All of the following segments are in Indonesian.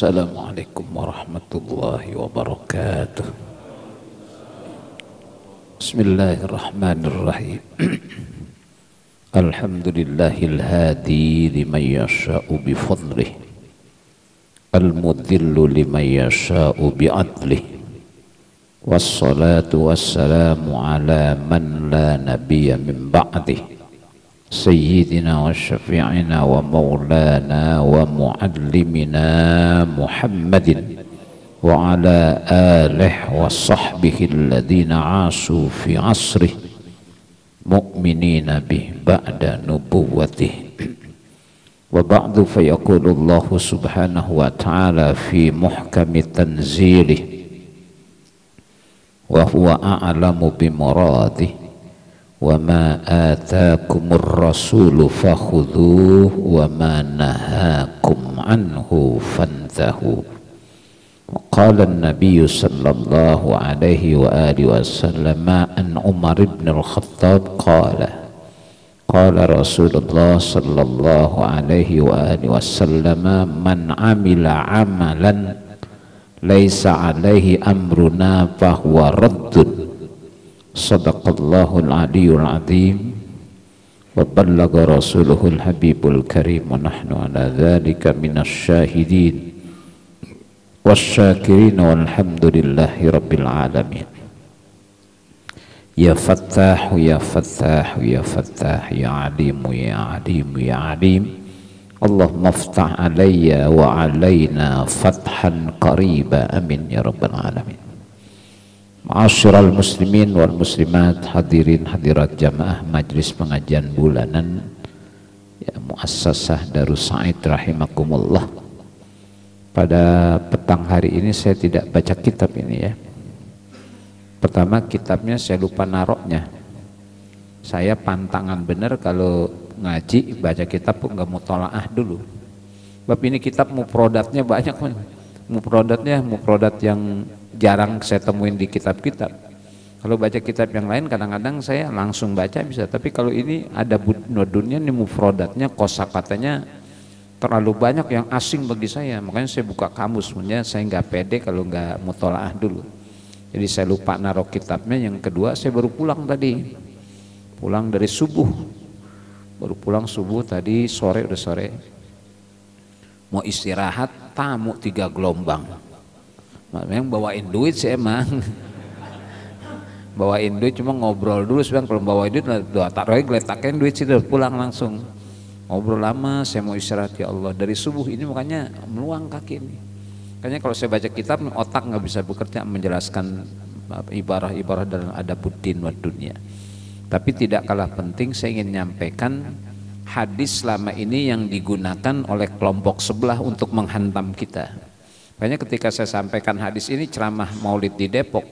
Assalamualaikum warahmatullahi wabarakatuh. Bismillahirrahmanirrahim. Alhamdulillahil hadi liman yasha'u bifadlih, al-mudhillu liman yasha'u bi'adlih, wassalatu wassalamu ala man la nabiyya min ba'dih, sayyidina wa syafi'ina wa maulana wa muallimina Muhammadin wa ala alihi wa sahbihi alladhina asu fi asrih mu'minina bih ba'da nubuwwatih. Wa ba'du, fayaqulu Allah subhanahu wa ta'ala fi muhkami tanzilih wa huwa a'lamu bimuradih. Wa ma ataakumur rasulu fakhudhuhu wa ma nahakum anhu fantahu. Qala an-nabiy sallallahu alaihi wa alihi wasallam an Umar ibn al-Khattab qala Rasulullah sallallahu alaihi wa alihi wasallam man amila amalan laisa alaihi amruna fahuwa raddun. Sadaqallahul aliyyul azim wa ballagha rasuluhul habibul karim wa nahnu ala dzalika minasy syahidin wasyakirin walhamdulillahi rabbil alamin. Ya Fattah ya Fattah ya Fattah ya Alim ya Alim ya Alim, Allahumma iftah alayya wa alayna fathan qariba, amin ya rabbal alamin. Ma'asyiral muslimin wal muslimat, hadirin hadirat jamaah majlis pengajian bulanan ya Muassasah Darus Sa'id rahimakumullah. Pada petang hari ini saya tidak baca kitab ini ya. Pertama, kitabnya saya lupa naroknya. Saya pantangan bener kalau ngaji baca kitab pun nggak mutolaah dulu. Bab ini kitab mufrodatnya banyak, mufrodat yang jarang saya temuin di kitab-kitab. Kalau baca kitab yang lain kadang-kadang saya langsung baca bisa, tapi kalau ini ada budnodunnya nih, mufrodatnya, kosakatanya terlalu banyak yang asing bagi saya, makanya saya buka kamus. Sebenarnya saya nggak pede kalau nggak mutolaah dulu, jadi saya lupa naruh kitabnya. Yang kedua, saya baru pulang tadi, pulang dari subuh, baru pulang subuh tadi sore, udah sore, mau istirahat, tamu 3 gelombang. Memang bawain duit sih emang bawain duit, cuma ngobrol dulu sebenarnya. Kalau bawain duit taruh geletakin duit sih, udah pulang langsung. Ngobrol lama, saya mau istirahat ya Allah dari subuh ini, makanya meluang kaki ini. Makanya kalau saya baca kitab, otak nggak bisa bekerja menjelaskan ibarah-ibarah dalam adabuddin wa dunia. Tapi tidak kalah penting saya ingin menyampaikan hadis selama ini yang digunakan oleh kelompok sebelah untuk menghantam kita. Makanya ketika saya sampaikan hadis ini ceramah maulid di Depok,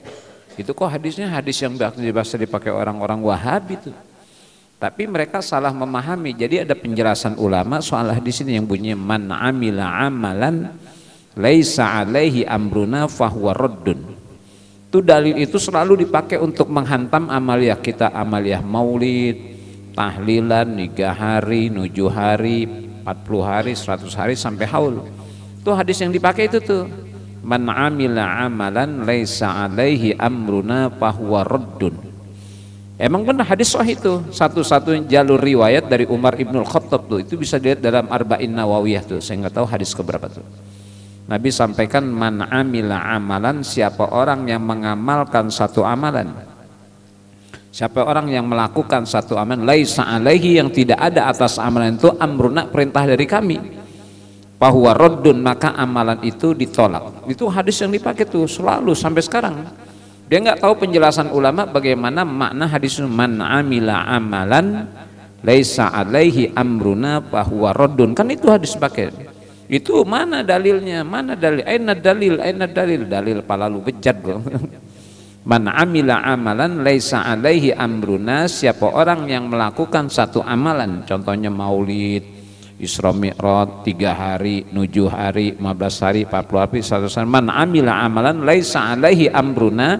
itu kok hadisnya hadis yang biasa dipakai orang-orang Wahabi itu. Tapi mereka salah memahami. Jadi ada penjelasan ulama soal hadis ini yang bunyinya man amila amalan laisa alaihi amruna fahuwa raddun. Itu dalil itu selalu dipakai untuk menghantam amaliyah kita, amaliyah maulid, tahlilan, 3 hari, 7 hari, 40 hari, 100 hari sampai haul. Itu hadis yang dipakai itu tuh. Man amila amalan laisa alaihi amruna fahuwa raddun. Emang benar hadis sahih itu, satu-satunya jalur riwayat dari Umar ibn al-Khattab tuh. Itu bisa dilihat dalam Arba'in Nawawiyah tuh. Saya nggak tahu hadis keberapa tuh. Nabi sampaikan man amila amalan, siapa orang yang mengamalkan satu amalan, siapa orang yang melakukan satu amalan laisa alaihi, yang tidak ada atas amalan itu amruna, perintah dari kami, fahuwa raddun, maka amalan itu ditolak. Itu hadis yang dipakai tuh selalu sampai sekarang. Dia nggak tahu penjelasan ulama bagaimana makna hadis man amila amalan laisa alaihi amruna fahuwa raddun, kan itu hadis pakai. Itu mana dalilnya? Mana dalil? Aina dalil? Aina dalil? Dalil palalu bejat loh. Man amila amalan laisa alaihi amruna, siapa orang yang melakukan satu amalan, contohnya maulid, Isra Mi'raj, 3 hari, 7 hari, 15 hari, 40 hari, 100 hari. Man amila amalan laisa alaihi amruna,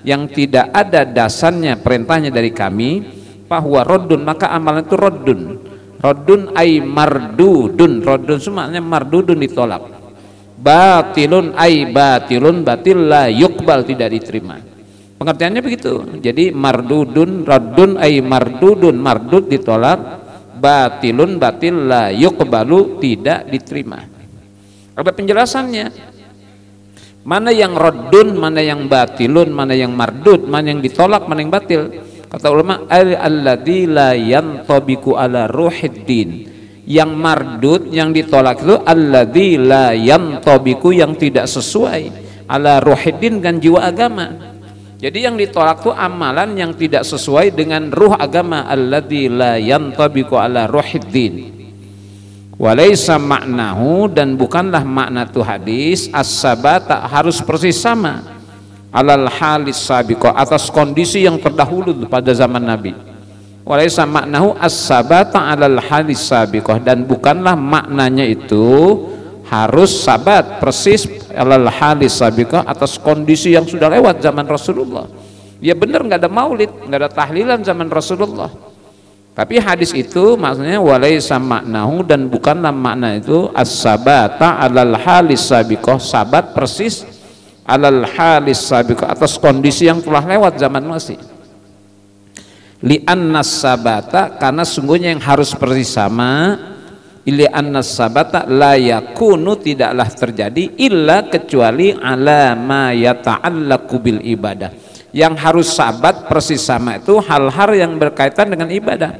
yang tidak ada dasarnya perintahnya dari kami, fahuwa raddun, maka amalan itu raddun. Raddun ay mardudun, raddun semuanya mardudun, ditolak. batilun ay batilun, batil la yuqbal, tidak diterima. Pengertiannya begitu. Jadi mardudun, raddun ay mardudun, mardud ditolak, batilun batil la yuqbalu, tidak diterima. Ada penjelasannya. Mana yang raddun, mana yang batilun, mana yang mardud, mana yang ditolak, mana yang batil. Kata ulama, alladzi la yantabiqu ala ruhiddin. Yang mardud, yang ditolak itu alladzi la yantabiqu, yang tidak sesuai ala ruhiddin, kan jiwa agama. Jadi yang ditolak itu amalan yang tidak sesuai dengan ruh agama, alladzi la yantabiqu ala ruhiddin. Walaysa maknahu, dan bukanlah makna tu hadis as-sabata, harus persis sama, alal halis sabiqah, atas kondisi yang terdahulu pada zaman Nabi. Walaysa maknahu as-sabata alal halis sabiqah, dan bukanlah maknanya itu harus sabat persis alal halis sabiqah, atas kondisi yang sudah lewat zaman Rasulullah. Ya benar, nggak ada maulid, nggak ada tahlilan zaman Rasulullah. Tapi hadis itu maksudnya walaysa maknahu, dan bukanlah makna itu as-sabata alal halis sabiqah, sabat persis alal halis sabiqah, atas kondisi yang telah lewat zaman masih. Li'annas sabata, karena sungguhnya yang harus persis sama, li'annas sabata la yakunu, tidaklah terjadi, illa kecuali ala ma yata'allaqu bil ibadah. Yang harus sabat persis sama itu hal-hal yang berkaitan dengan ibadah.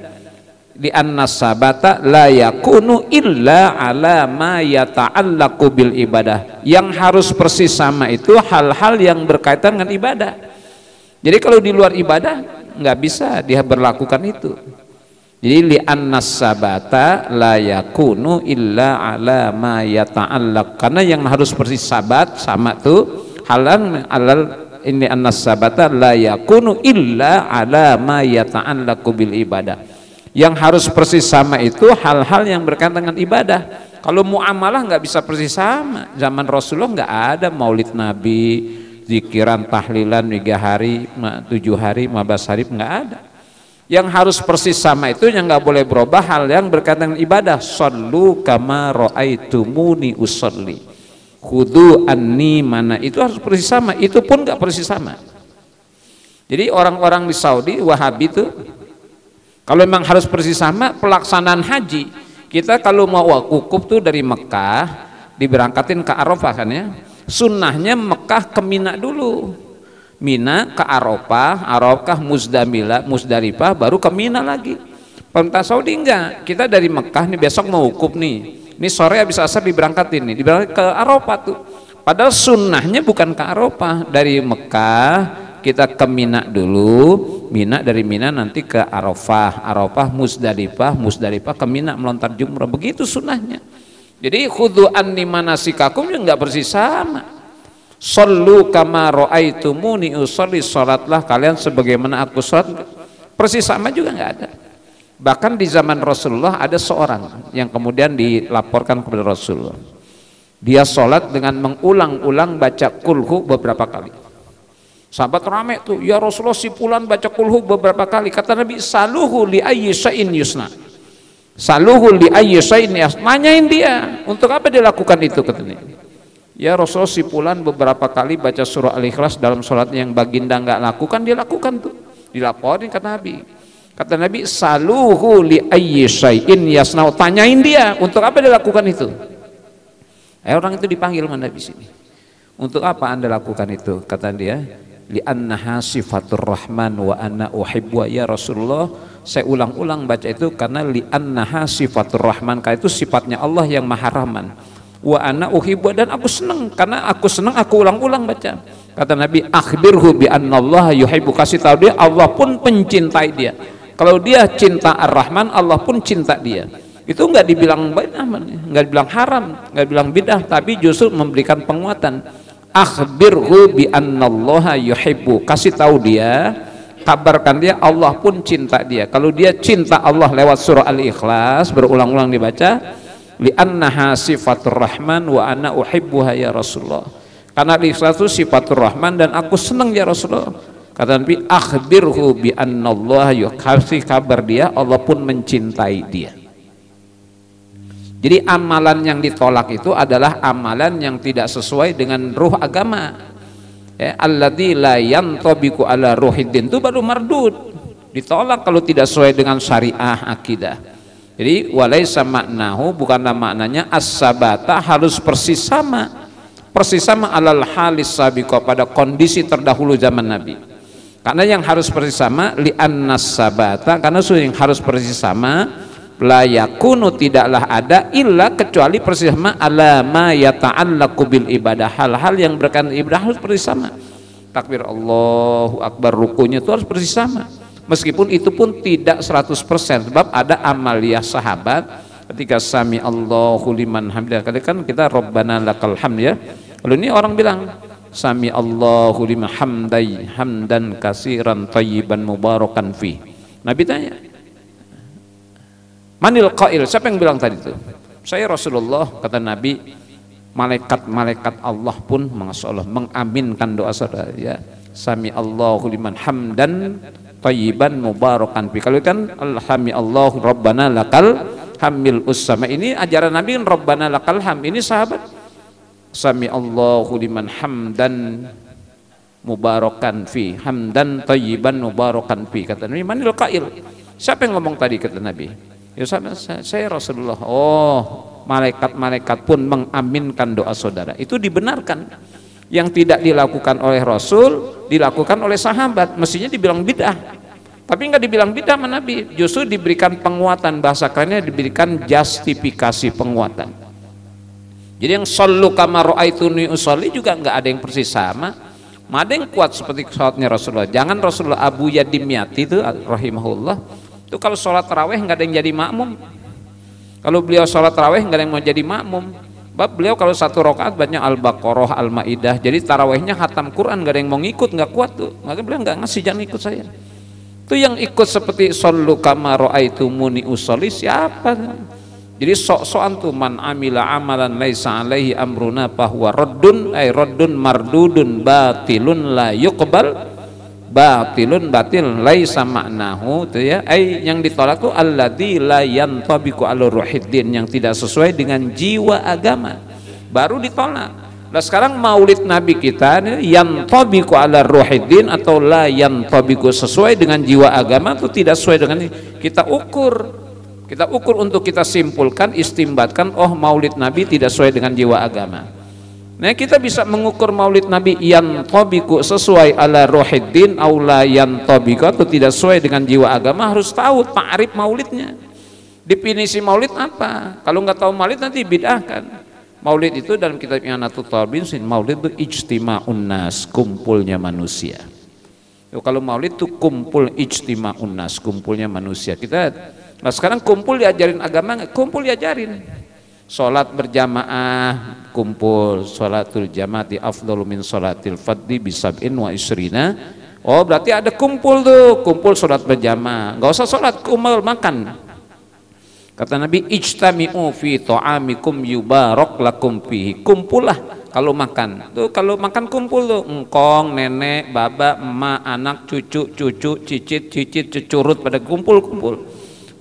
Li'annas sabata la yakunu illa ala ma yata'allaqu bil ibadah. Yang harus persis sama itu hal-hal yang berkaitan dengan ibadah. Jadi kalau di luar ibadah nggak bisa dia berlakukan itu. Jadi li'annas sabata la yakunu illa ala ma yata'allaq, karena yang harus persis sabat sama tuh halan alal ini annas sabata la yakunu illa ala ma yata'allaqu bil ibadah. Yang harus persis sama itu hal-hal yang berkaitan dengan ibadah. Kalau muamalah nggak bisa persis sama. Zaman Rasulullah nggak ada maulid Nabi, zikiran tahlilan 3 hari, 7 hari, 15 hari, nggak ada. Yang harus persis sama itu yang nggak boleh berubah hal yang berkaitan dengan ibadah. Shallu kama ra'aitumuni usolli, khudu anni mana, itu harus persis sama. Itu pun nggak persis sama. Jadi orang-orang di Saudi Wahabi itu kalau memang harus persis sama pelaksanaan haji, kita kalau mau wukuf tuh dari Mekah diberangkatin ke Arafah kan ya, sunnahnya Mekah ke Mina dulu, Mina ke Arafah, Arafah Musdalifah, baru ke Mina lagi. Pemerintah Saudi enggak, kita dari Mekah nih besok mau wukuf nih, ini sore habis asar diberangkatin nih, diberangkatin ke Arafah tuh. Padahal sunnahnya bukan ke Arafah, dari Mekah kita ke Mina dulu, Mina, dari Mina nanti ke Arafah, Arafah Musdalifah, Musdalifah ke Mina melontar jumrah, begitu sunnahnya. Jadi khudhu anni manasikakum yang enggak persis sama. Shallu kama ra'aitumuni usolli, salatlah kalian sebagaimana aku salat, persis sama juga enggak ada. Bahkan di zaman Rasulullah ada seorang yang kemudian dilaporkan kepada Rasulullah, dia sholat dengan mengulang-ulang baca kulhu beberapa kali. Sahabat rame tuh, ya Rasulullah si fulan baca kulhu beberapa kali. Kata Nabi, saluhu li ayyi syai'in yusna, saluhu li ayyi syai'in yusna, nanyain dia untuk apa dia lakukan itu. Katanya, ya Rasulullah si fulan beberapa kali baca surah Al-Ikhlas dalam sholat yang baginda nggak lakukan, dia lakukan tuh. Dilaporin kata Nabi. Kata Nabi, saluhu li ayyi syai'in yasna, tanyain dia untuk apa dia lakukan itu. Orang itu dipanggil mana di sini. Untuk apa Anda lakukan itu? Kata dia, li annaha sifatur rahman wa ana uhibbu, ya Rasulullah saya ulang-ulang baca itu karena li annaha sifatur rahman, karena itu sifatnya Allah yang maha rahman, wa ana uhibbu, dan aku senang, karena aku senang aku ulang-ulang baca. Kata Nabi, akhbirhu bi annallaha yuhibbu, kasih tahu dia Allah pun mencintai dia. Kalau dia cinta Ar-Rahman, Allah pun cinta dia. Itu enggak dibilang bid'ah, enggak dibilang haram, enggak dibilang bid'ah, tapi justru memberikan penguatan. Akhbirhu bi annallaha yuhibbu, kasih tahu dia, kabarkan dia Allah pun cinta dia. Kalau dia cinta Allah lewat surah Al-Ikhlas berulang-ulang dibaca, li annaha sifatur rahman wa ana uhibbuha ya Rasulullah, karena Al-Ikhlas itu sifatur rahman dan aku senang ya Rasulullah. Kata Nabi, akhbirhu bi annallaha, kasih kabar dia Allah pun mencintai dia. Jadi amalan yang ditolak itu adalah amalan yang tidak sesuai dengan ruh agama. Ya, alladzi la yantabiqu ala ruhiddin, itu baru mardud. Ditolak kalau tidak sesuai dengan syariah akidah. Jadi walaisa maknahu, bukanlah maknanya as-sabata harus persis sama. Persis sama alal halis sabiqah, pada kondisi terdahulu zaman Nabi. Karena yang harus persis sama li'annas sabata, karena yang harus persis sama la yakunu, tidaklah ada illa kecuali persis sama ala ma yata'allaqu bil ibadah, hal-hal yang berkaitan ibadah harus persis sama. Takbir Allahu Akbar, rukunya itu harus persis sama, meskipun itu pun tidak 100%, sebab ada amaliyah sahabat ketika sami Allahu liman hamidah, kan kita Rabbana lakal hamd ya, lalu ini orang bilang sami Allahu liman hamdan kasiran thayyiban mubarakan fi. Nabi tanya, manil qail, siapa yang bilang tadi itu? Saya Rasulullah, kata Nabi. Malaikat-malaikat Allah pun masyaallah mengaminkan doa saudara ya. Sami Allahu liman hamdan thayyiban mubarakan fi. Kalau kan alhami Allahu rabbana lakal hamil usama, ini ajaran Nabi kan rabbana lakal ham, ini sahabat sami Allahu liman hamdan mubarakan fi, hamdan thayyiban mubarakan fi. Kata Nabi, manil qail, siapa yang ngomong tadi? Kata Nabi, ya saya Rasulullah. Oh, malaikat-malaikat pun mengaminkan doa saudara. Itu dibenarkan. Yang tidak dilakukan oleh Rasul dilakukan oleh sahabat, mestinya dibilang bid'ah. Tapi nggak dibilang bid'ah sama Nabi, justru diberikan penguatan, bahasa kerennya diberikan justifikasi penguatan. Jadi yang shollu kama ra'aituni usolli juga nggak ada yang persis sama. Ada yang kuat seperti sholatnya Rasulullah. Jangan Rasulullah, Abu Yadimyati itu rahimahullah, itu kalau sholat taraweh nggak ada yang jadi makmum. Kalau beliau sholat taraweh nggak ada yang mau jadi makmum. Bab beliau kalau satu rakaat baca Al-Baqarah, Al-Maidah, jadi tarawehnya khatam Quran, nggak ada yang mau ngikut, nggak kuat tuh. Maka beliau nggak ngasih, jangan ikut saya. Itu yang ikut seperti shollu kama ra'aitumuni usolli siapa? Jadi sok-sokan tuh, man amila amalan laisa alaihi amruna fahuwa raddun, ay raddun mardudun batilun la yuqbal, batilun batil laisa maknahu itu ya, ai yang ditolak itu alladzi la yantabiqu ala ruhiddin, yang tidak sesuai dengan jiwa agama, baru ditolak. Nah sekarang maulid Nabi kita yantabiqu ala ruhiddin atau la yantabiqu, sesuai dengan jiwa agama itu tidak sesuai dengan ini. Kita ukur untuk kita simpulkan, istimbatkan, oh maulid Nabi tidak sesuai dengan jiwa agama. Nah kita bisa mengukur maulid Nabi yantabiqu sesuai ala ruhiddin aw la yantabiqu, atau tidak sesuai dengan jiwa agama, harus tahu ta'rif maulidnya. Definisi maulid apa? Kalau nggak tahu maulid nanti bid'ah kan. Maulid itu dalam kitab I'anatul Talibin, maulid itu ijtima'un nas, kumpulnya manusia. Kalau maulid itu kumpul, ijtima'un nas, kumpulnya manusia. Nah sekarang kumpul diajarin agama, kumpul diajarin. Sholat berjamaah kumpul, sholatul jamaati afdalu min sholatil fadhi bisab'in wa isrina. Oh berarti ada kumpul tuh, kumpul sholat berjamaah, nggak usah sholat, kumpul makan. Kata Nabi, ijtami'u fi ta'amikum yubarak lakum fihi, kumpullah kalau makan. Tuh kalau makan kumpul tuh, engkong, nenek, baba, emak, anak, cucu, cicit, cucurut pada kumpul.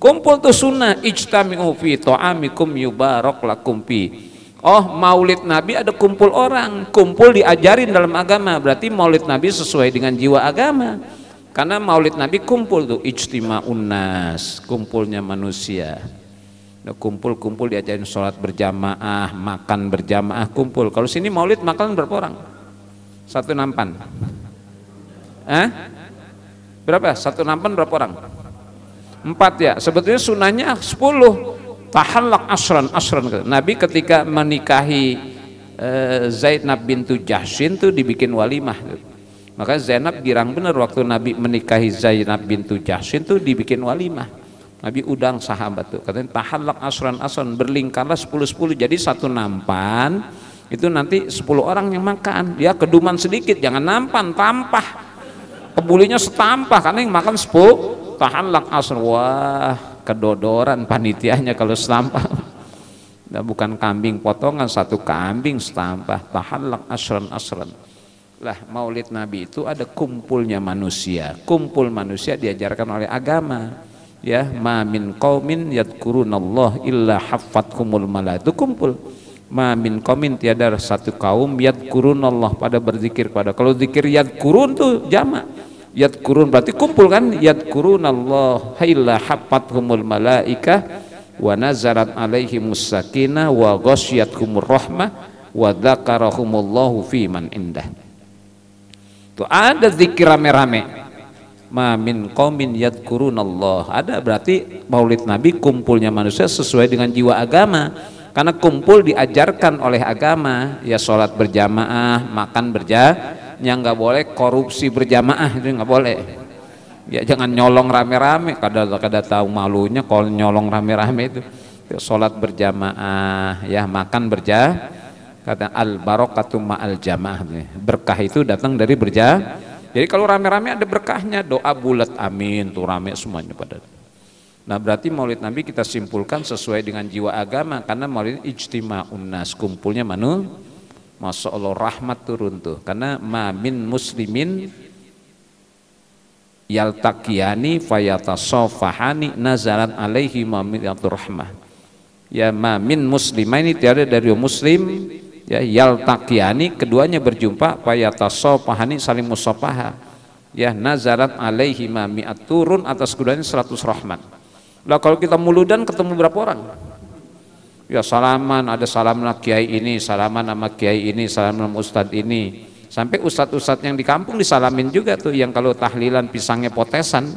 Kumpul tuh sunnah, ijtami'u fi ta'amikum yubarak lakum fi. Oh maulid Nabi ada kumpul orang, kumpul diajarin dalam agama, berarti maulid Nabi sesuai dengan jiwa agama. Karena maulid Nabi kumpul tuh, ijtima'un nas, kumpulnya manusia. Nah, kumpul diajarin sholat berjamaah, makan berjamaah, kumpul. Kalau sini maulid makan berapa orang? Satu nampan. Berapa? Satu nampan berapa orang? 4 ya, sebetulnya sunahnya 10. Tahallak asran. Nabi ketika menikahi Zainab bintu Jahsyin tuh dibikin walimah. Maka Zainab girang bener waktu Nabi menikahi Zainab bintu Jahsyin tuh dibikin walimah. Nabi udang sahabat tuh, katanya tahallak asran, berlingkarlah 10, jadi satu nampan itu nanti 10 orang yang makan. Dia keduman sedikit, jangan nampan, tampah. Kebulinya setampah, karena yang makan 10. Tahallak asr, wah kedodoran panitianya kalau setampah. Nah, bukan kambing potongan, satu kambing setampah. Tahallak asran. Lah maulid Nabi itu ada kumpulnya manusia. Kumpul manusia diajarkan oleh agama. ya, ma min qaumin yadhkurunallah illa haffathumul malaikatu, kumpul. Ma min qaumin, tiada satu kaum yadhkurunallah, pada berzikir pada. Kalau zikir yadhkurun tuh jamak, yadhkurun berarti kumpul kan, yadhkurunallah illa haffathumul malaikah wa nazarat alaihimus sakinah wa ghasyiyatuhumur rahmah wa dzakarahumullahu fi man indah. Tuh ada zikir rame-rame. Ma min qaumin yadhkurunallah, ada berarti Maulid Nabi kumpulnya manusia sesuai dengan jiwa agama, karena kumpul diajarkan oleh agama, ya sholat berjamaah, makan berjamaah, yang nggak boleh korupsi berjamaah, itu nggak boleh. Ya jangan nyolong rame-rame, kada tahu malunya kalau nyolong rame-rame itu. Sholat berjamaah, ya makan berjamaah. Kata al barokatu ma'al jamaah, berkah itu datang dari berjamaah. Jadi kalau rame-rame ada berkahnya, doa bulat amin tuh rame semuanya pada. Nah berarti Maulid Nabi kita simpulkan sesuai dengan jiwa agama, karena Maulid ijtima'un nas, kumpulnya manusia. Masya Allah, rahmat turun tuh, karena ma min muslimin yaltaqiyani fayatasafahani nazalat alaihi ma'miyatur rahmah. Ya ma min muslimaini, tiada dari muslim, ya yaltaqiyani, keduanya berjumpa, fayatasafahani, saling musafaha, ya nazarat alaihi ma'mi'at, turun atas keduanya 100 rahmat. Lah kalau kita muludan ketemu berapa orang? Ya salaman, ada salam sama kiai ini, salaman sama kiai ini, salaman sama ustadz ini. Sampai ustadz-ustadz yang di kampung disalamin juga tuh, yang kalau tahlilan pisangnya potesan.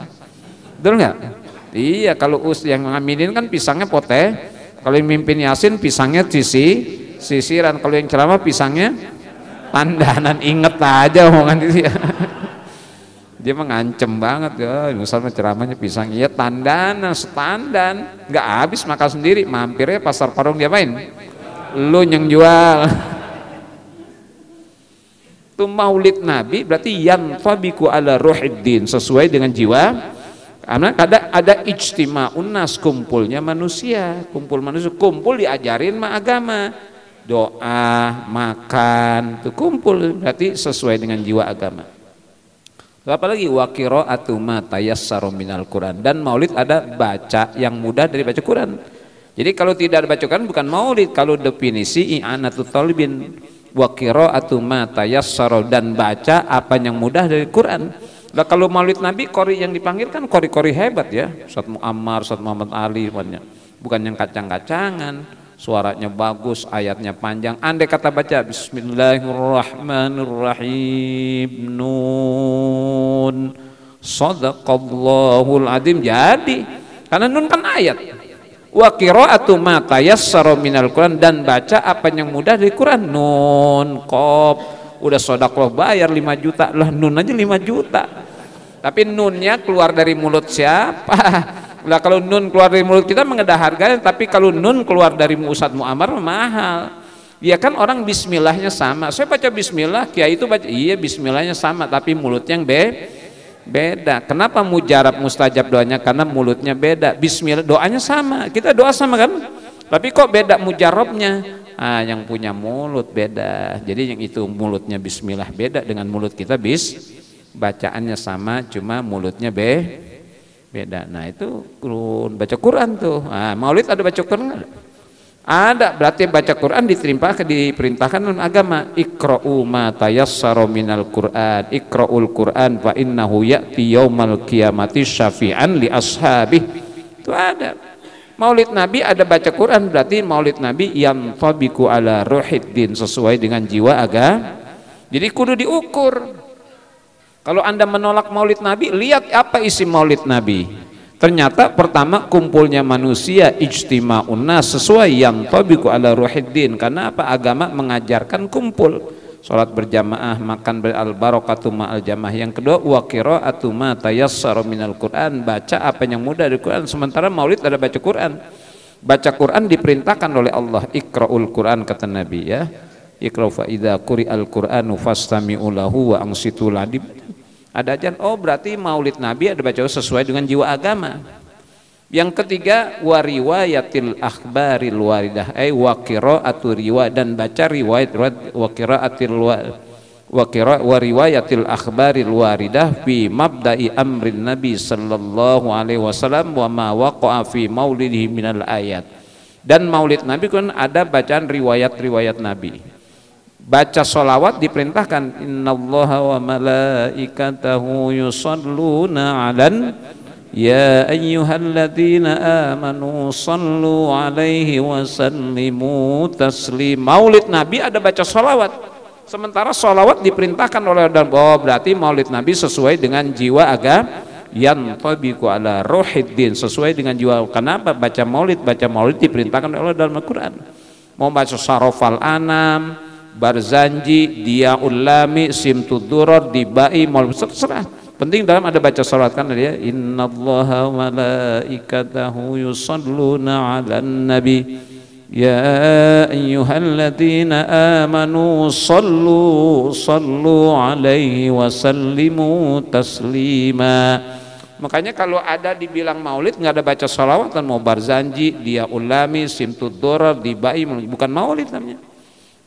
Betul nggak? Iya, kalau yang ngaminin kan pisangnya pote, kalau yang mimpin yasin pisangnya sisiran, kalau yang ceramah pisangnya tandanan. Inget aja omongan itu ya. Dia mengancem banget ya, misalnya ceramahnya pisang, ya tandanan, setandan, nggak habis makan sendiri, mampirnya pasar Parung diapain? Lu yang jual. Itu Maulid Nabi berarti yang fabiku ala ruhiddin, sesuai dengan jiwa. Karena ada ijtima'un nas, kumpulnya manusia, kumpul diajarin ma agama, doa, makan, itu kumpul berarti sesuai dengan jiwa agama. Apalagi wa qira'atu ma tayassaru minal Quran, dan Maulid ada baca yang mudah dari baca Quran. Jadi kalau tidak ada baca Quran bukan Maulid. Kalau definisi i'anatut talibin, wa qira'atu ma tayassaru, dan baca apa yang mudah dari Quran. Lah kalau Maulid Nabi qori yang dipanggil kan qori-qori hebat ya, Ustaz Muammar, Ustaz Muhammad Ali, bukan yang kacang-kacangan. Suaranya bagus, ayatnya panjang. Andai kata baca Bismillahirrahmanirrahim, Nun, Shadaqallahul Adzim, jadi karena nun kan ayat. Wa qira'atu ma tayassara minal Quran, dan baca apa yang mudah dari Quran. Nun, Qaf, udah shadaqallah bayar 5 juta lah, nun aja 5 juta. Tapi nunnya keluar dari mulut siapa? Lah kalau nun keluar dari mulut kita mengedah harganya, tapi kalau nun keluar dari Ustadz Muammar mahal. Ya kan orang bismillahnya sama. Saya baca bismillah, kiai itu baca iya bismillahnya sama, tapi mulutnya yang beda. Kenapa mujarab mustajab doanya? Karena mulutnya beda. Bismillah doanya sama, kita doa sama kan? Tapi kok beda mujarabnya? Ah, yang punya mulut beda. Jadi yang itu mulutnya bismillah beda dengan mulut kita bacaannya sama, cuma mulutnya beda. Nah itu baca Quran tuh. Nah, Maulid ada baca Quran? Ada, berarti baca Quran diperintahkan dalam agama. Iqra'u ma tayassara minal Quran, iqra'ul Quran fa innahu ya'ti yaumal qiyamati syafi'an li ashabih. Itu ada. Maulid Nabi ada baca Quran, berarti Maulid Nabi yang tabiku ala ruhiddin, sesuai dengan jiwa agama. Jadi kudu diukur. Kalau Anda menolak Maulid Nabi, lihat apa isi Maulid Nabi. Ternyata pertama kumpulnya manusia, ijtima'un nas, sesuai yang tabiqu ala ruhiddin, karena apa? Agama mengajarkan kumpul. Salat berjamaah, makan al barakatu ma'al jamaah. Yang kedua wa qira'atu ma tayassara minal Quran, baca apa yang mudah dari Quran. Sementara Maulid ada baca Quran. Baca Quran diperintahkan oleh Allah, iqra'ul Quran, kata Nabi ya. Iqra fa idza quri'al Qur'anu fastami'u lahu wa ansitu ladib. Ada ajan, oh berarti Maulid Nabi ada baca sesuai dengan jiwa agama. Yang ketiga wa riwayatil akhbaril waridah, wa qira'atu riwayat, dan baca riwayat wa qira'atil wa riwayatil akhbaril waridah fi mabda'i amrin nabi sallallahu alaihi wasallam wa ma waqa'a fi maulidihi minal ayat. Dan maulid nabi kan ada bacaan riwayat-riwayat nabi. Baca sholawat diperintahkan, innallaha wa malaikatahu yusalluna 'alan ya ayyuhalladzina amanu sallu alaihi wa sallimu taslim. Maulid nabi ada baca sholawat. Sementara sholawat diperintahkan oleh dan berarti maulid nabi sesuai dengan jiwa agama yang tabiqu ala ruhiddin, sesuai dengan jiwa. Kenapa baca maulid diperintahkan oleh dalam Al-Quran. Mau baca sarofal anam, Barzanji, Dia Ulami, Simtud Duror, Dibai, maulid terserah. Penting dalam ada baca sholawat kan dia. Innallaha wa malaikatahu yusalluna 'alan nabi ya ayyuhalladzina amanu sallu alaihi wa sallimu taslima. Makanya kalau ada dibilang maulid nggak ada baca sholawat kan, mau Barzanji, Dia Ulami, Simtud Duror, Dibai, bukan maulid namanya.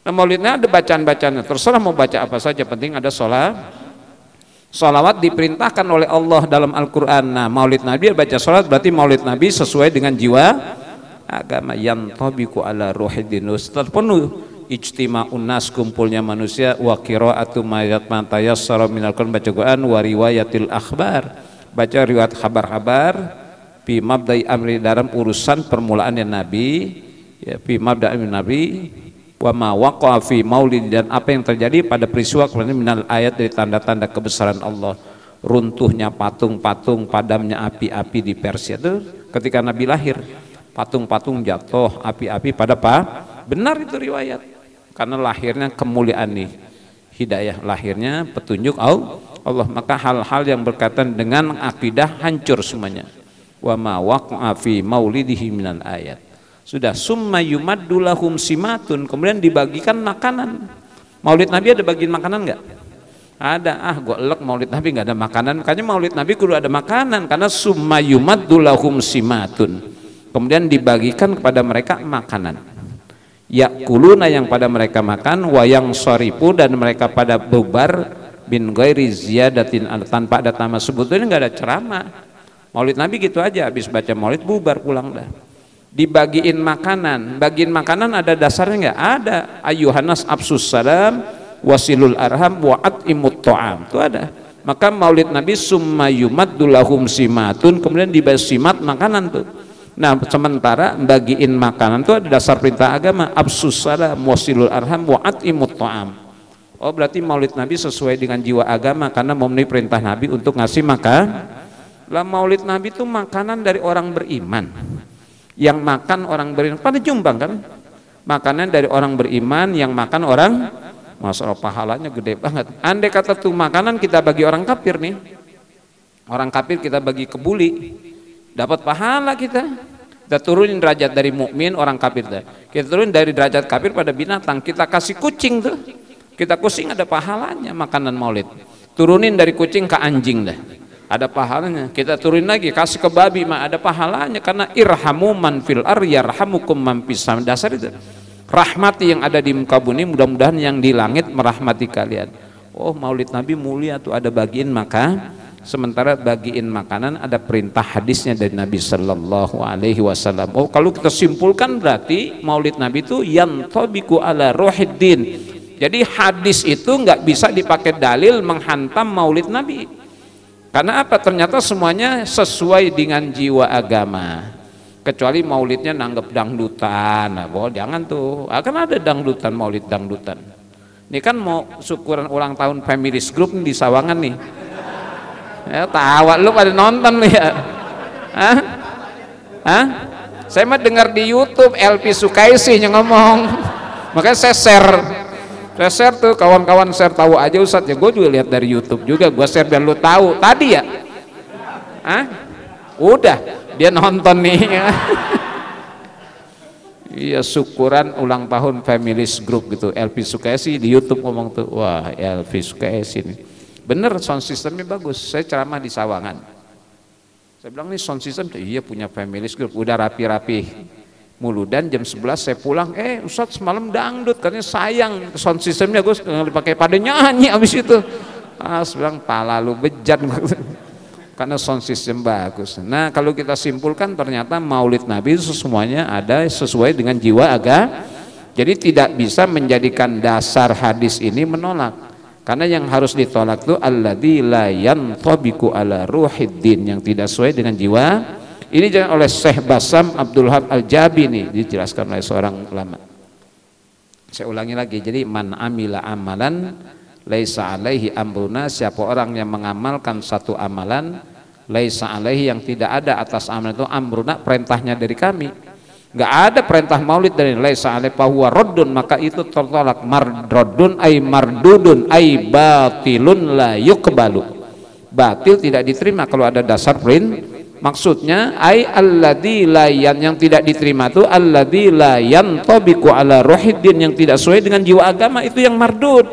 Nah, maulidnya ada bacaan-bacaannya, terserah mau baca apa saja, penting ada sholawat diperintahkan oleh Allah dalam Al-Quran. Nah, maulid Nabi baca sholawat berarti maulid Nabi sesuai dengan jiwa agama yang tabiqu ala ruhiddin, terpenuh ijtima'un nas, kumpulnya manusia, wa qira'atu ma tayassara minal Qur'an, baca Quran, wa riwayatil akhbar, baca riwayat kabar-kabar, fi mabda'i amri, dalam urusan permulaannya Nabi, ya, fi mabda'i Nabi, wa ma waqa'a fi maulid, dan apa yang terjadi pada peristiwa kemudian minal ayat, dari tanda-tanda kebesaran Allah. Runtuhnya patung-patung, padamnya api-api di Persia itu ketika Nabi lahir, patung-patung jatuh, api-api pada benar itu riwayat, karena lahirnya kemuliaan nih, hidayah, lahirnya petunjuk Allah. Maka hal-hal yang berkaitan dengan akidah hancur semuanya. Wa ma waqa'a fi maulidihi minal ayat. Sudah, summa yumaddu lahum simatun, kemudian dibagikan makanan. Maulid Nabi ada bagian makanan enggak? Ada. Gua elek maulid Nabi enggak ada makanan. Makanya maulid Nabi kudu ada makanan, karena summa yumaddu lahum simatun, kemudian dibagikan kepada mereka makanan. Yakuluna, yang pada mereka makan, wayang soripu, dan mereka pada bubar, bin ghairi ziyadatin, tanpa ada tambah. Sebetulnya enggak ada ceramah. Maulid Nabi gitu aja, habis baca maulid bubar pulang dah. Dibagiin makanan, bagiin makanan ada dasarnya enggak? Ada. Ayuhanas absus salam wasilul arham wa at'imut ta'am, itu ada. Maka maulid Nabi summa yumaddu lahum simatun, kemudian dibagi simat makanan tuh. Nah, sementara bagiin makanan itu ada dasar perintah agama, absus salam wasilul arham wa at'imut ta'am. Oh, berarti maulid Nabi sesuai dengan jiwa agama karena memenuhi perintah Nabi untuk ngasih makan. Lah, maulid Nabi itu makanan dari orang beriman. Yang makan orang beriman, pada jumbang kan, makanan dari orang beriman, yang makan orang, Masya Allah, pahalanya gede banget. Andai kata tuh makanan kita bagi orang kafir nih, orang kafir kita bagi kebuli, dapat pahala kita. Kita turunin derajat dari mukmin orang kafir dah. Kita turunin dari derajat kafir pada binatang, kita kasih kucing tuh, kita kucing ada pahalanya makanan maulid. Turunin dari kucing ke anjing dah, ada pahalanya. Kita turunin lagi kasih ke babi mah ada pahalanya, karena irhamu man fil ar yarhamukum man fis sam. Dasar itu rahmati yang ada di muka bumi, mudah-mudahan yang di langit merahmati kalian. Oh, maulid Nabi mulia tuh, ada bagiin maka, sementara bagiin makanan ada perintah hadisnya dari Nabi sallallahu alaihi wasallam. Oh, kalau kita simpulkan berarti maulid Nabi itu yang tabiqu ala ruhiddin. Jadi hadis itu nggak bisa dipakai dalil menghantam maulid Nabi. Karena apa? Ternyata semuanya sesuai dengan jiwa agama. Kecuali maulidnya nanggep dangdutan. Nah, jangan tuh. Akan ada dangdutan, maulid dangdutan. Ini kan mau syukuran ulang tahun Families Group di Sawangan nih. Ya, tawa lu pada nonton nih ya. Hah? Saya mah dengar di YouTube LP Sukaisi yang ngomong. Makanya saya share tuh, kawan-kawan share, tahu aja Ustadz ya, gue juga lihat dari YouTube juga, gue share biar lu tahu tadi ya. Udah dia nonton nih. Iya, syukuran ulang tahun Families Group gitu, LP Sukaisi di YouTube ngomong tuh, wah LP Sukaisi nih bener, sound systemnya bagus. Saya ceramah di Sawangan, saya bilang nih sound system, iya punya Families Group, udah rapi-rapi Muludan jam 11 saya pulang, Ustadz semalam dangdut, katanya sayang sound systemnya Gus nggak dipakai, pada nyanyi abis itu. Saya bilang pala lu bejat karena sound system bagus. Nah kalau kita simpulkan ternyata maulid Nabi itu semuanya ada sesuai dengan jiwa agama. Jadi tidak bisa menjadikan dasar hadis ini menolak, karena yang harus ditolak itu alladzi la yantabiqu ala ruhiddin, yang tidak sesuai dengan jiwa. Ini jangan oleh Syekh Basam Abdul Wahab Al-Jabi nih dijelaskan oleh seorang ulama. Saya ulangi lagi, jadi man amila amalan laisa alaihi amruna, siapa orang yang mengamalkan satu amalan laisa alaihi, yang tidak ada atas amalan itu amruna, perintahnya dari kami. Enggak ada perintah maulid dari laisa alaihi fahuwa raddun, maka itu tertolak. Mardudun ay mardudun ay batilun la yuqbalu, batil tidak diterima kalau ada dasar perintah. Maksudnya ay alladzi la yang tidak diterima itu alladzi la yantabiqu ala ruhiddin, yang tidak sesuai dengan jiwa agama, itu yang mardud.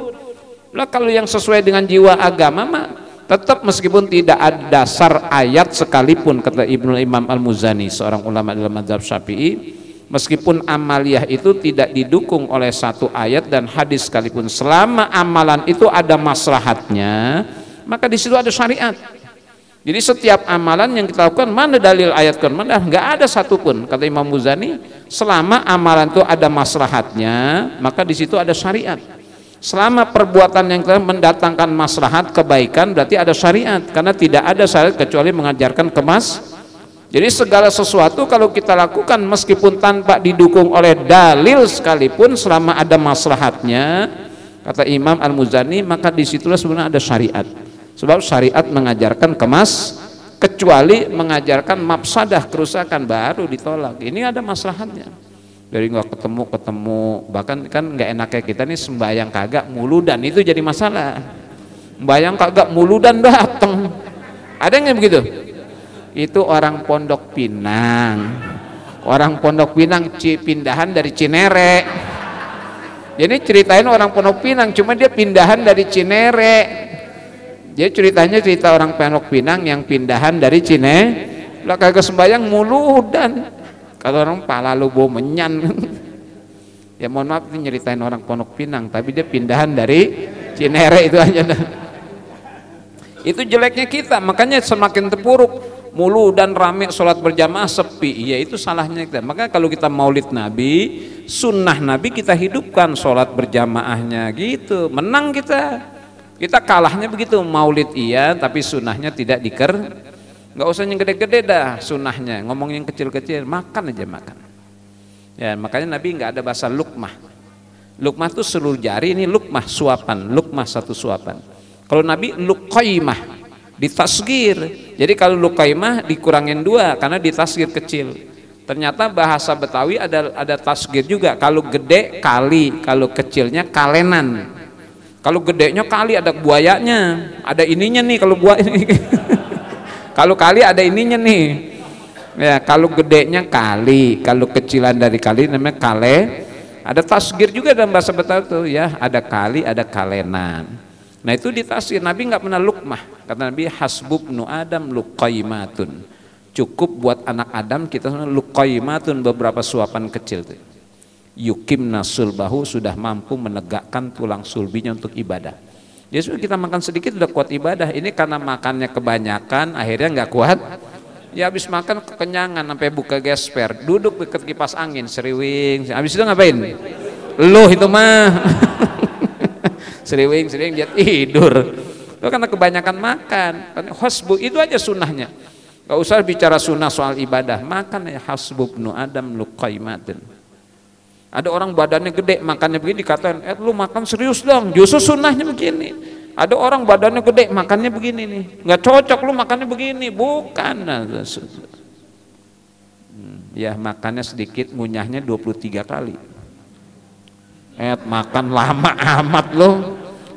Lah kalau yang sesuai dengan jiwa agama mah tetap meskipun tidak ada dasar ayat sekalipun, kata Ibnu Imam Al-Muzani seorang ulama dalam mazhab Syafi'i, meskipun amaliyah itu tidak didukung oleh satu ayat dan hadis sekalipun, selama amalan itu ada maslahatnya maka di situ ada syariat. Jadi setiap amalan yang kita lakukan, mana dalil ayat Quran, mana nggak ada satupun, kata Imam Muzani, selama amalan itu ada maslahatnya maka di situ ada syariat. Selama perbuatan yang kita mendatangkan maslahat kebaikan berarti ada syariat, karena tidak ada syariat kecuali mengajarkan Jadi segala sesuatu kalau kita lakukan meskipun tanpa didukung oleh dalil sekalipun, selama ada maslahatnya, kata Imam Al-Muzani, maka disitulah sebenarnya ada syariat. Sebab syariat mengajarkan kecuali mengajarkan mafsadah, kerusakan, baru ditolak. Ini ada maslahatnya. Dari nggak ketemu, bahkan kan nggak enaknya kita nih sembahyang kagak muludan, itu jadi masalah. Sembahyang kagak muludan datang, ada yang begitu? Itu orang Pondok Pinang. Orang Pondok Pinang pindahan dari Cinere. Jadi ceritain orang Pondok Pinang, cuma dia pindahan dari Cinere. Jadi ceritanya cerita orang Pondok Pinang yang pindahan dari Cinere, lah kagak sembahyang muludan. Kalau orang pala lu bau menyan. Ya mohon maaf ini nyeritain orang Pondok Pinang, tapi dia pindahan dari Cinere, itu aja. Itu jeleknya kita, makanya semakin terpuruk. Mulu dan rame sholat berjamaah sepi, ya itu salahnya kita. Maka kalau kita maulid Nabi, sunnah Nabi kita hidupkan, sholat berjamaahnya gitu, menang kita. Kita kalahnya begitu, maulid iya tapi sunnahnya tidak nggak usah yang gede-gede dah sunnahnya, ngomong yang kecil-kecil, makan aja makan. Ya makanya Nabi nggak ada bahasa lukmah. Lukmah itu seluruh jari, ini lukmah suapan, lukmah satu suapan. Kalau Nabi luqaimah, ditasgir. Jadi kalau luqaimah dikurangin 2 karena ditasgir kecil. Ternyata bahasa Betawi ada tasgir juga. Kalau gede kali, kalau kecilnya kalenan. Kalau gedenya kali ada buayanya, ada ininya nih kalau buaya ini. Kalau kali ada ininya nih. Ya, kalau gedenya kali, kalau kecilan dari kali namanya kale. Ada tasgir juga dalam bahasa Betawi tuh ya, ada kali, ada kalenan. Nah itu ditasgir. Nabi nggak pernah lukmah. Kata Nabi hasbubnu Adam luqaimatun. Cukup buat anak Adam kita luqaimatun, beberapa suapan kecil tuh. Yukimna sulbahu, sudah mampu menegakkan tulang sulbinya untuk ibadah. Jadi kita makan sedikit udah kuat ibadah. Ini karena makannya kebanyakan akhirnya nggak kuat. Ya habis makan kekenyangan sampai buka gesper, duduk dekat kipas angin seriwing. Habis itu ngapain? Loh itu mah seriwing dia tidur. Itu karena kebanyakan makan. Hasbu itu aja sunnahnya. Gak usah bicara sunnah soal ibadah. Makan ya hasbubnu Adam luqaimatun. Ada orang badannya gede, makannya begini, dikatain, lu makan serius dong, justru sunnahnya begini. Ada orang badannya gede, makannya begini nih, nggak cocok lu makannya begini, bukan. Ya makannya sedikit, ngunyahnya 23 kali. Makan lama amat lo,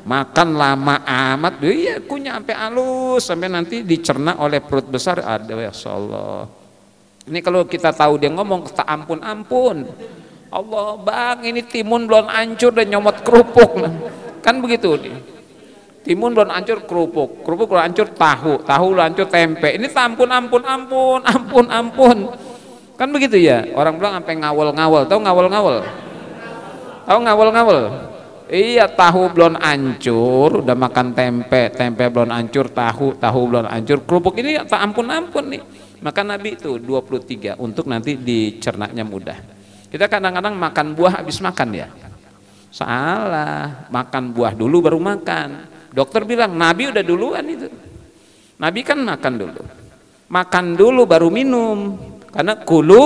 makan lama amat, iya kunyah sampai halus, sampai nanti dicerna oleh perut besar. Ada ya Allah. Ini kalau kita tahu dia ngomong, tak ampun. Allah bang, ini timun belum hancur dan nyomot kerupuk, kan begitu. Timun belum hancur kerupuk belum hancur tahu belum hancur tempe. Ini ampun. Kan begitu ya, orang bilang sampai ngawal-ngawal, tahu ngawal-ngawal? Tahu ngawal-ngawal? Iya, tahu belum hancur, udah makan tempe, tempe belum hancur, tahu belum hancur, kerupuk ini tak ampun-ampun nih. Maka Nabi itu 23 untuk nanti dicernanya mudah. Kita kadang-kadang makan buah habis makan ya. Salah, makan buah dulu baru makan. Dokter bilang Nabi udah duluan itu. Nabi kan makan dulu. Makan dulu baru minum. Karena kulu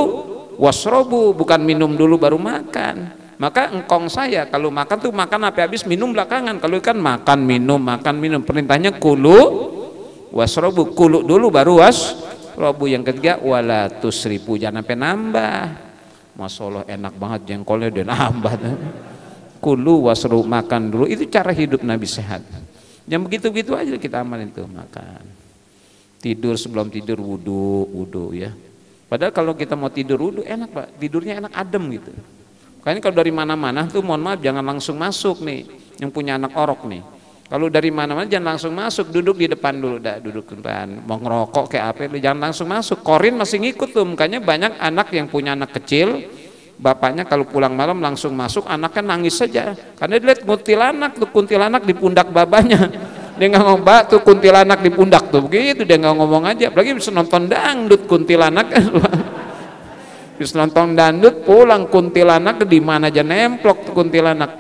wasrobu, bukan minum dulu baru makan. Maka engkong saya kalau makan tuh makan sampai habis, minum belakangan. Kalau kan makan minum. Perintahnya kulu wasrobu, kulu dulu baru wasrobu. Yang ketiga wala tusrifu, jangan sampai nambah. Masya Allah enak banget jengkolnya udah nambah. Kulu wasrobu, makan dulu. Itu cara hidup Nabi sehat. Yang begitu-begitu aja kita amalin tuh, makan. Tidur sebelum tidur wudu ya. Padahal kalau kita mau tidur wudu enak Pak, tidurnya enak adem gitu. Makanya kalau dari mana-mana tuh mohon maaf jangan langsung masuk nih, yang punya anak orok nih. Kalau dari mana-mana jangan langsung masuk, duduk di depan dulu, duduk di depan. Mau ngerokok kayak apa, jangan langsung masuk. Korin masih ngikut tuh, makanya banyak anak yang punya anak kecil, bapaknya kalau pulang malam langsung masuk, anaknya nangis saja. Karena dia lihat kuntilanak di pundak babanya. Dia nggak ngomong, "Mbak, tuh kuntilanak di pundak tuh," begitu dia nggak ngomong aja. Apalagi bisa nonton dangdut kuntilanak, bisa nonton dangdut pulang kuntilanak di mana aja nemplok tuh kuntilanak.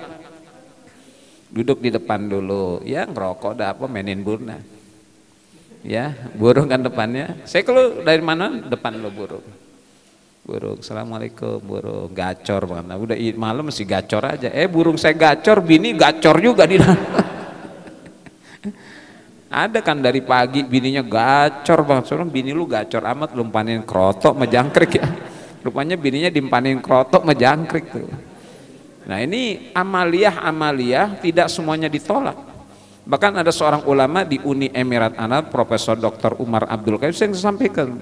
Duduk di depan dulu, ya ngerokok dah apa mainin burung, ya burung kan depannya. Saya kalau dari mana depan lo burung, assalamualaikum burung, gacor banget. Udah malam masih gacor aja. Burung saya gacor, bini gacor juga di dalam. Ada kan dari pagi bininya gacor banget, soalnya bini lu gacor amat, lu panen krotok majangkrik ya. Rupanya bininya dimpanin krotok majangkrik tuh. Nah ini amaliyah tidak semuanya ditolak. Bahkan ada seorang ulama di Uni Emirat Arab, Profesor Dr. Umar Abdul Qayyum, yang sampaikan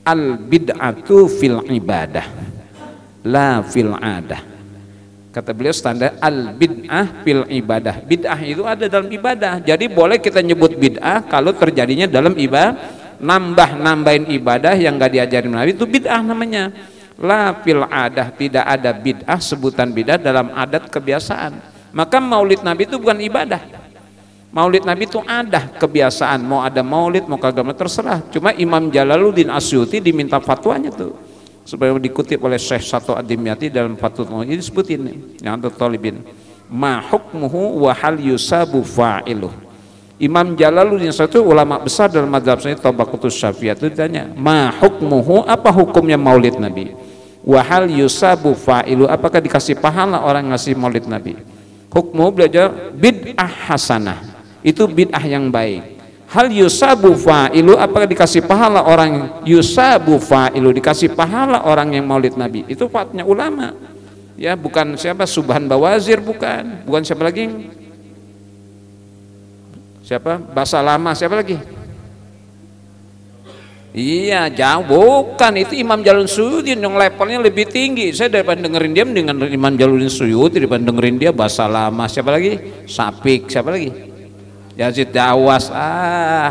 al bid'atu fil ibadah la fil adah. Kata beliau standar al bid'ah fil ibadah. Bid'ah itu ada dalam ibadah. Jadi boleh kita nyebut bid'ah kalau terjadinya dalam ibadah, nambahin ibadah yang gak diajarin Nabi, itu bid'ah namanya. La fil adah, tidak ada bid'ah, sebutan bid'ah dalam adat kebiasaan. Maka maulid Nabi itu bukan ibadah. Maulid Nabi itu ada kebiasaan, mau ada maulid mau kagak terserah. Cuma Imam Jalaluddin Asyuti diminta fatwanya tuh supaya dikutip oleh Syekh Sato Ad-Dimyati dalam Fathul Mu'in, ini sebutin nih yang untuk talibin, ma hukmuhu wa hal yusabu fa'iluh. Imam Jalaluddin itu ulama besar dalam mazhab saya Tabaqatus Syafi'iyah, itu ditanya ma hukmuhu, apa hukumnya maulid Nabi, wa hal yusabu fa'iluh, apakah dikasih pahala orang ngasih maulid Nabi. Hukmu belajar bid'ah hasanah, itu bid'ah yang baik. Hal yusabu fa'ilu, apakah dikasih pahala orang yusabu fa'ilu, dikasih pahala orang yang maulid Nabi. Itu fatwanya ulama ya, bukan siapa Subhan Bawazir, bukan siapa lagi, siapa Basalama, siapa lagi, iya jauh, bukan, itu Imam Jalaluddin Suyuti yang levelnya lebih tinggi. Saya daripada dengerin dia dengan Imam Jalaluddin Suyuti, daripada dengerin dia Basalama, siapa lagi, Sapik, siapa lagi, Yazid Dawas,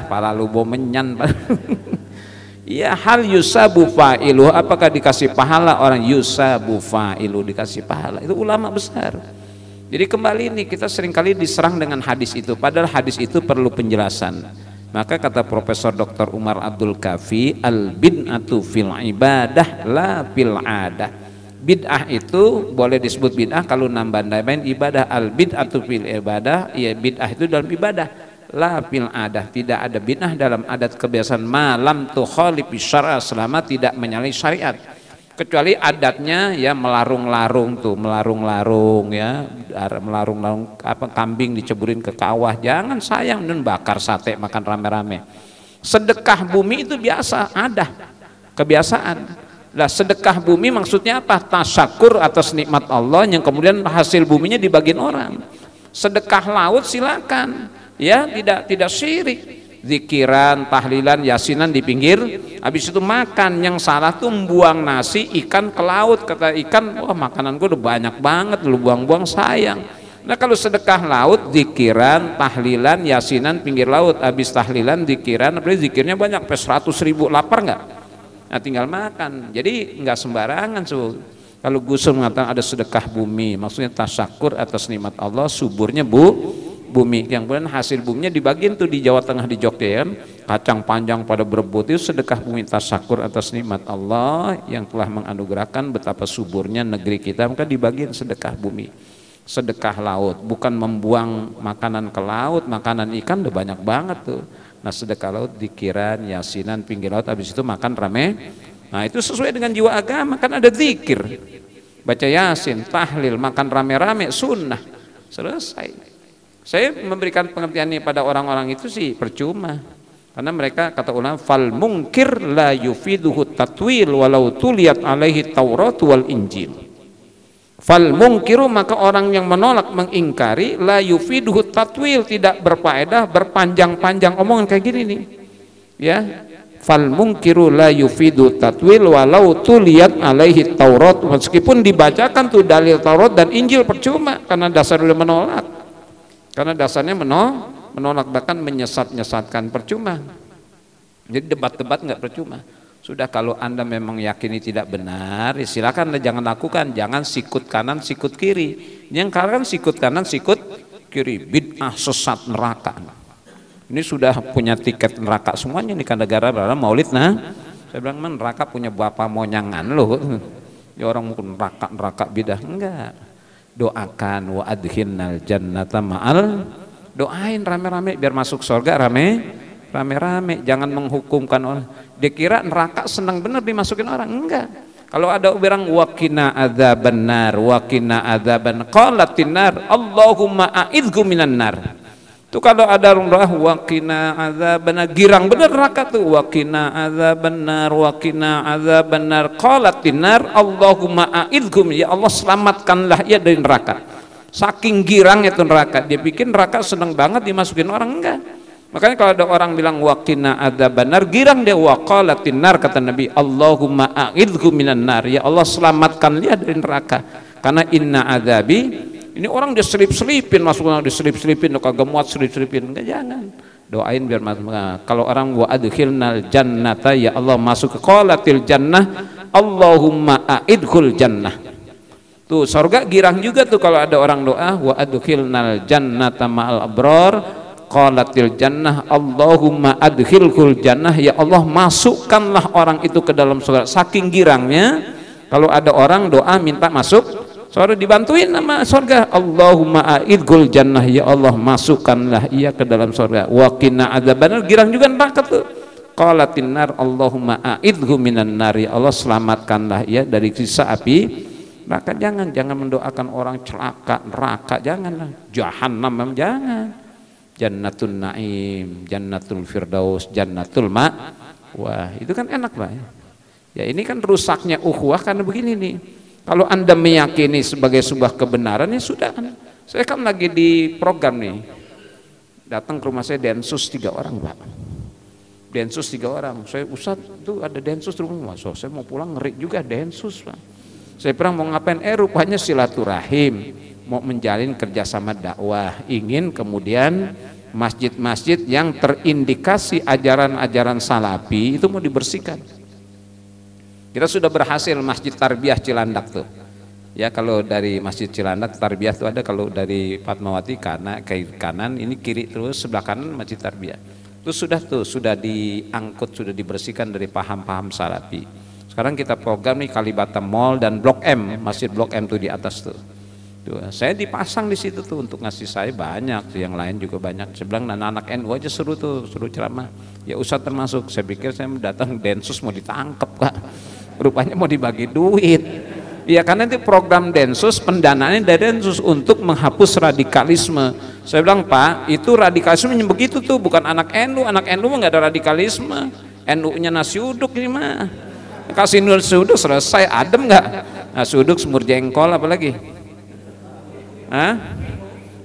pala lubo menyan. Ya, hal yusabu fa'ilu, apakah dikasih pahala orang yusabu fa'ilu, dikasih pahala. Itu ulama besar. Jadi kembali ini kita seringkali diserang dengan hadis itu, padahal hadis itu perlu penjelasan. Maka kata Profesor Dr. Umar Abdul Kafi, al bid'atu fil ibadah la fil adah. Bid'ah itu boleh disebut bid'ah kalau nambah-nambahin ibadah. Al bid'atu fil ibadah, ya bid'ah itu dalam ibadah. La fil adah, tidak ada bid'ah dalam adat kebiasaan, malam tukhalifi syar'a, selama tidak menyalahi syariat. Kecuali adatnya ya melarung-larung ya, melarung-larung apa, kambing diceburin ke kawah, jangan sayang, dan bakar sate makan rame-rame. Sedekah bumi itu biasa, ada kebiasaan. Lah sedekah bumi maksudnya apa? Tasyakur atas nikmat Allah yang kemudian hasil buminya dibagiin orang. Sedekah laut silakan, ya tidak syirik. Zikiran, tahlilan, yasinan di pinggir, habis itu makan. Yang salah tuh buang nasi ikan ke laut, kata ikan, wah makanan gue udah banyak banget, lu buang-buang sayang. Nah kalau sedekah laut, zikiran, tahlilan, yasinan pinggir laut, habis tahlilan, zikiran, apalagi zikirnya banyak, sampai 100.000, lapar nggak? Nah tinggal makan. Jadi nggak sembarangan kalau Gus Dur mengatakan ada sedekah bumi, maksudnya tasyakur atas nikmat Allah, suburnya bumi. Yang kemudian hasil buminya dibagiin tuh di Jawa Tengah, di Jogja kan, kacang panjang pada berebut, itu sedekah bumi, tasyakur atas nikmat Allah yang telah menganugerahkan betapa suburnya negeri kita, maka dibagiin sedekah bumi. Sedekah laut, bukan membuang makanan ke laut, makanan ikan udah banyak banget tuh. Nah sedekah laut dikiran, yasinan, pinggir laut, habis itu makan rame. Nah itu sesuai dengan jiwa agama, kan ada zikir, baca yasin, tahlil, makan rame-rame, sunnah, selesai. Saya memberikan pengertiannya pada orang-orang itu sih percuma, karena mereka kata ulama, fal mungkir la yufiduhu tatwil walau tuliyat alaihi Taurat wal Injil. Fal mungkiru, maka orang yang menolak, mengingkari, la yufiduhu tatwil, tidak berfaedah berpanjang-panjang omongan kayak gini nih ya. Fal mungkiru la yufidu tatwil walau tuliyat alaihi Taurat, meskipun dibacakan tuh dalil Taurat dan Injil percuma, karena dasar udah menolak, karena dasarnya menolak, bahkan menyesat-nyesatkan, percuma. Jadi debat-debat nggak percuma. Sudah, kalau Anda memang yakini tidak benar, ya silakan, jangan lakukan, jangan sikut kanan sikut kiri. Yang kalian sikut kanan sikut kiri, bid'ah, sesat, neraka. Ini sudah punya tiket neraka semuanya nih, kan negara maulid. Nah saya bilang, neraka punya bapak monyangan loh. Ya orang mungkin neraka bidah, enggak. Doakan, wa adkhinnal jannata ma'al, doain rame-rame biar masuk surga rame-rame, jangan menghukumkan orang. Dia kira neraka senang bener dimasukin orang, enggak. Kalau ada orang waqina adzaban nar, waqina adzaban, qalatin nar Allahumma a'idzu minan nar. Tuh kalau ada orang waqina adzaban, girang bener neraka tuh, waqina adzaban nar, waqina adzaban nar, qalatin nar Allahumma a'idzu, ya Allah selamatkanlah ia dari neraka. Saking girangnya tuh neraka, dia bikin neraka senang banget dimasukin orang, enggak. Makanya kalau ada orang bilang waqina adzabannar, girang dia, waqalatin nar, kata Nabi, Allahumma a'idzu minan nar, ya Allah selamatkan dia dari neraka. Karena inna adzabi, ini orang diselip-selipin, masuk diselip-selipin, kagak muat selip-selipin, enggak, jangan. Doain biar masuk. Kalau orang wa adkhilnal jannata, ya Allah masuk ke qalatil jannah, Allahumma a'idkhul jannah. Tuh surga girang juga tuh kalau ada orang doa wa adkhilnal jannata ma'al abrar, qalatil jannah Allahumma adkhilhul jannah, ya Allah masukkanlah orang itu ke dalam surga. Saking girangnya kalau ada orang doa minta masuk surga, dibantuin sama surga, Allahumma a'idhul jannah, ya Allah masukkanlah ia ke dalam surga. Wa qina adzabannar, girang juga neraka tuh, qalatin nar Allahumma a'idhu minan nar, ya Allah selamatkanlah ia dari siksa api neraka. Jangan mendoakan orang celaka neraka, janganlah. Jahannam jangan. Jannatul Naim, Jannatul Firdaus, Jannatul Wah, itu kan enak Pak. Ya ini kan rusaknya ukhuwah karena begini nih. Kalau Anda meyakini sebagai sebuah kebenaran, ya sudah kan. Saya kan lagi di program nih. Datang ke rumah saya densus 3 orang Pak. Densus 3 orang. Saya, Ustadz tuh ada densus di rumah. So, saya mau pulang ngeri juga densus Pak. Saya bilang mau ngapain? Rupanya silaturahim, mau menjalin kerjasama dakwah, ingin kemudian masjid-masjid yang terindikasi ajaran-ajaran salafi itu mau dibersihkan. Kita sudah berhasil Masjid Tarbiyah Cilandak tuh. Ya kalau dari Masjid Cilandak Tarbiyah tuh ada, kalau dari Fatmawati kanan, ini kiri terus sebelah kanan Masjid Tarbiyah. Itu sudah diangkut, sudah dibersihkan dari paham-paham salafi. Sekarang kita program nih Kalibata Mall dan Blok M, Masjid Blok M tuh di atas tuh. Saya dipasang di situ tuh untuk ngasih saya banyak tuh, yang lain juga banyak. Saya bilang anak NU aja suruh ceramah. Ya Ustadz termasuk. Saya pikir saya datang densus mau ditangkap Kak. Rupanya mau dibagi duit. Ya karena itu program densus, pendanaannya dari densus untuk menghapus radikalisme. Saya bilang Pak, itu radikalisme yang begitu tuh, bukan anak NU mah nggak ada radikalisme. NU-nya nasi uduk ini mah. Kasih nasi uduk selesai, adem nggak? Nasi uduk semur jengkol apalagi?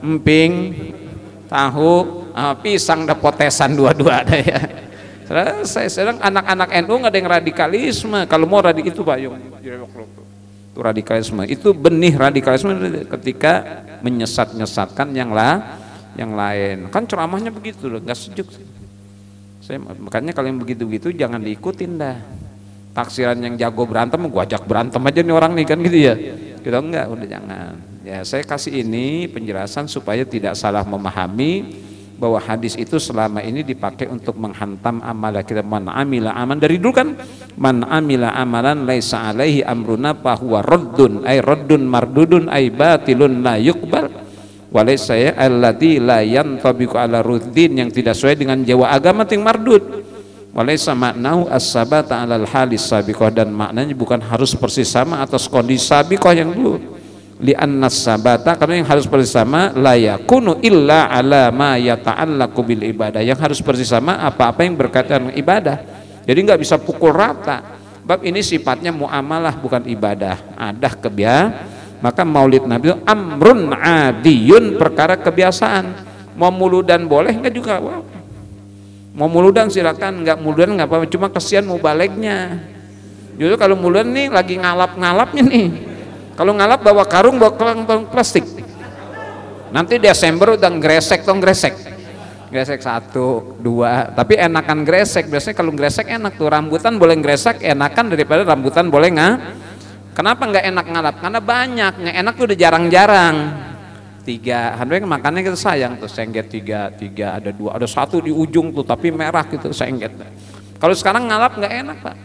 Emping, tahu, pisang dah potesan dua-dua ada ya. Selesai. Sedang anak-anak NU nggak ada yang radikalisme. Kalau mau itu Pak Yung, itu radikalisme. Itu benih radikalisme ketika menyesat-nyesatkan yang lain. Kan ceramahnya begitu loh, nggak sejuk. Makanya kalau yang begitu-begitu jangan diikutin dah. taksiran yang jago berantem, gua ajak berantem aja nih orang nih kan gitu ya. Kita enggak, udah jangan. Ya saya kasih ini penjelasan supaya tidak salah memahami bahwa hadis itu selama ini dipakai untuk menghantam amal kita. Man amila aman, dari dulu kan, man amila amalan laisa alaihi amruna fahuwa raddun, ay raddun mardudun, ay batilun la yuqbal, walaysa alladzi la yantabiqu ala ruddin, yang tidak sesuai dengan jiwa agama ting mardud. Walaysa maknahu as-sabata alal halis sabiqah, dan maknanya bukan harus persis sama atas kondisi sabiqah yang dulu. Li'anna sabata, karena yang harus persis sama la yakunu illa ala ma yata'allaqu bil ibadah, yang harus persis sama apa-apa yang berkaitan dengan ibadah. Jadi nggak bisa pukul rata. Bab ini sifatnya muamalah bukan ibadah, adah kebiasaan. Maka maulid Nabi itu amrun adiyun, perkara kebiasaan. Mau muludan boleh nggak juga? Mau muludan silakan, nggak muludan nggak apa-apa, cuma kesian mubalegnya. Justru kalau muludan nih lagi ngalap-ngalapnya nih. Kalau ngalap bawa karung, bawa kelang plastik. Nanti Desember udah gresek. Gresek 1, 2, tapi enakan gresek. Biasanya kalau gresek enak tuh, rambutan boleh gresek enakan daripada rambutan boleh nggak. Kenapa nggak enak ngalap? Karena banyak, yang enak tuh udah jarang-jarang. 3, handbrake makannya kita sayang tuh, sengget 3, ada 2, ada 1 di ujung tuh tapi merah gitu sengget. Kalau sekarang ngalap nggak enak Pak.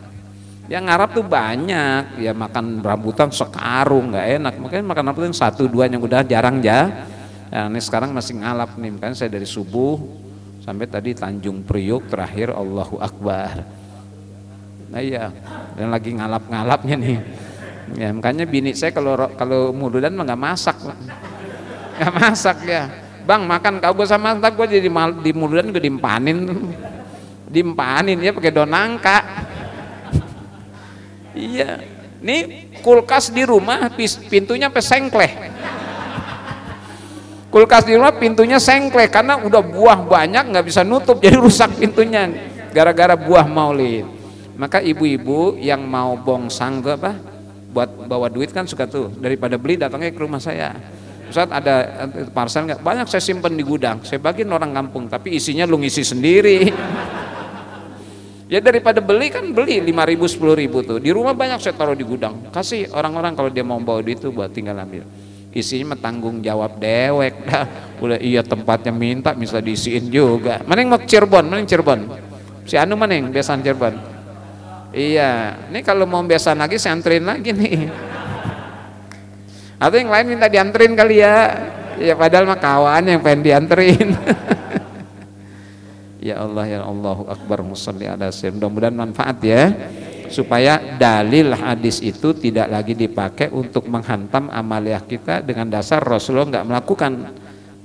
Yang ngarap tuh banyak, ya makan rambutan sekarung nggak enak, makanya makan rambutan 1, 2 yang udah jarang ya. Nah, ini sekarang masih ngalap nih, makanya saya dari subuh sampai tadi Tanjung Priuk, terakhir Allahu Akbar. Nah iya, dan lagi ngalap-ngalapnya nih. Ya makanya bini saya kalau muludan mah nggak masak, nggak masak ya. Bang makan kau gue sama tak gue jadi di muludan gue dimpanin ya pakai daun nangka. Iya, nih kulkas di rumah pintunya sampai sengkleh. Kulkas di rumah pintunya sengkleh karena udah buah banyak nggak bisa nutup, jadi rusak pintunya gara-gara buah maulid. Maka ibu-ibu yang mau bongsang apa buat bawa duit kan suka tuh, daripada beli datangnya ke rumah saya. Ustaz ada parcel nggak? Banyak saya simpen di gudang, saya bagiin orang kampung, tapi isinya lu ngisi sendiri. Ya daripada beli kan beli 5.000 10.000 tuh. Di rumah banyak saya taruh di gudang. Kasih orang-orang kalau dia mau bawa duit itu buat tinggal ambil. Isinya tanggung jawab dewek dah. Udah iya tempatnya minta bisa diisiin juga. Mana yang mau Cirebon? Si Anu mana yang besan Cirebon? Iya, ini kalau mau besan lagi saya anterin lagi nih. Atau yang lain minta dianterin kali ya. Ya padahal mah kawan yang pengen dianterin. Ya Allah, ya Allahu Akbar, musalli ala sayyidina. Mudah-mudahan manfaat ya, supaya dalil hadis itu tidak lagi dipakai untuk menghantam amaliyah kita dengan dasar Rasulullah nggak melakukan.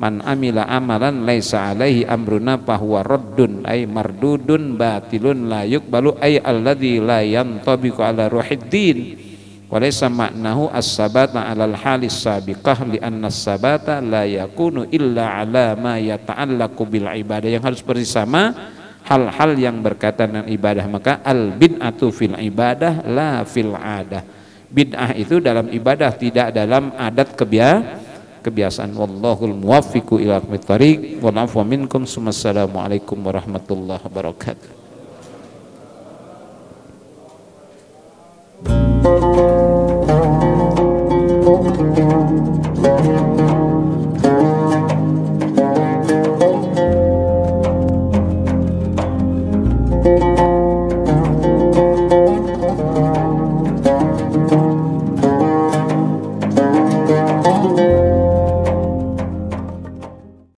Man amila amalan laisa alaihi amruna fahuwa raddun, ay mardudun batilun la yuqbalu, ay alladzi la yantabiqu ala ruhiddin. Walaysa maknahu as-sabata alal halis sabiqah, li'anna as-sabata la yakunu illa ala ma yata'allaqu bil ibadah, yang harus persis sama hal-hal yang berkaitan dengan ibadah. Maka al bid'atu fil ibadah la fil adah. Bid'ah itu dalam ibadah, tidak dalam adat kebiasaan. Wallahul muwaffiqu ila aqwamit thariq. Wa na'fu minkum. Assalamualaikum warahmatullahi wabarakatuh.